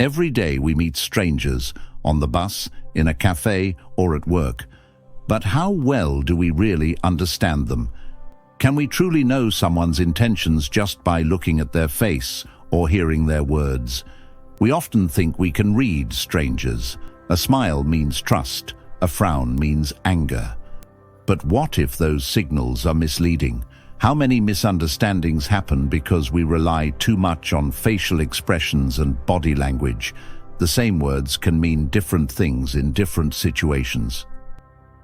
Every day we meet strangers, on the bus, in a cafe, or at work. But how well do we really understand them? Can we truly know someone's intentions just by looking at their face or hearing their words? We often think we can read strangers. A smile means trust, a frown means anger. But what if those signals are misleading? How many misunderstandings happen because we rely too much on facial expressions and body language? The same words can mean different things in different situations.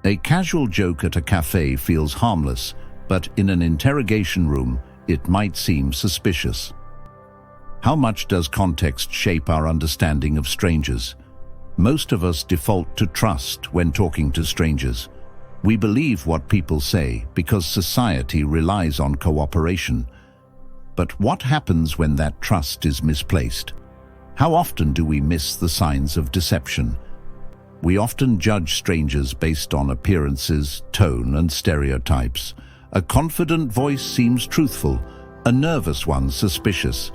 A casual joke at a cafe feels harmless, but in an interrogation room, it might seem suspicious. How much does context shape our understanding of strangers? Most of us default to trust when talking to strangers. We believe what people say because society relies on cooperation. But what happens when that trust is misplaced? How often do we miss the signs of deception? We often judge strangers based on appearances, tone, and stereotypes. A confident voice seems truthful, a nervous one suspicious.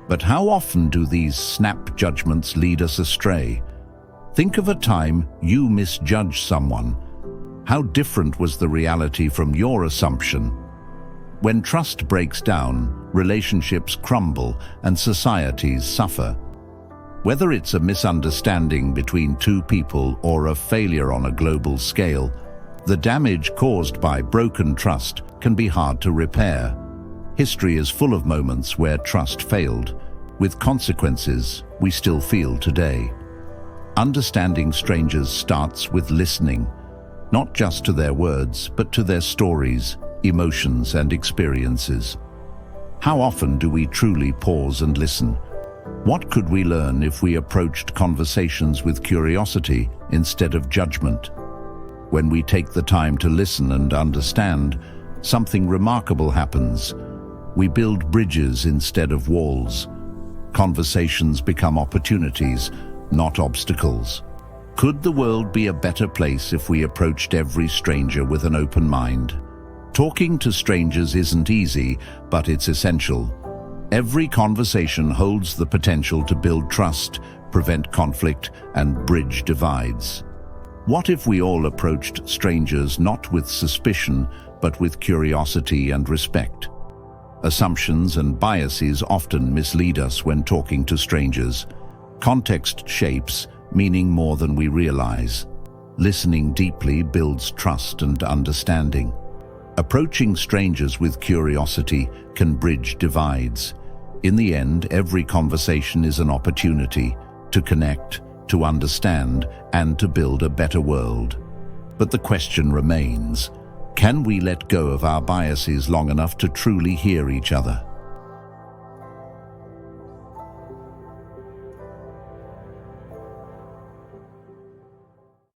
But how often do these snap judgments lead us astray? Think of a time you misjudged someone. How different was the reality from your assumption? When trust breaks down, relationships crumble and societies suffer. Whether it's a misunderstanding between two people or a failure on a global scale, the damage caused by broken trust can be hard to repair. History is full of moments where trust failed, with consequences we still feel today. Understanding strangers starts with listening, not just to their words, but to their stories, emotions, and experiences. How often do we truly pause and listen? What could we learn if we approached conversations with curiosity instead of judgment? When we take the time to listen and understand, something remarkable happens. We build bridges instead of walls. Conversations become opportunities, not obstacles. Could the world be a better place if we approached every stranger with an open mind? Talking to strangers isn't easy, but it's essential. Every conversation holds the potential to build trust, prevent conflict, and bridge divides. What if we all approached strangers not with suspicion, but with curiosity and respect? Assumptions and biases often mislead us when talking to strangers. Context shapes meaning more than we realize. Listening deeply builds trust and understanding. Approaching strangers with curiosity can bridge divides. In the end, every conversation is an opportunity to connect, to understand, and to build a better world. But the question remains, can we let go of our biases long enough to truly hear each other?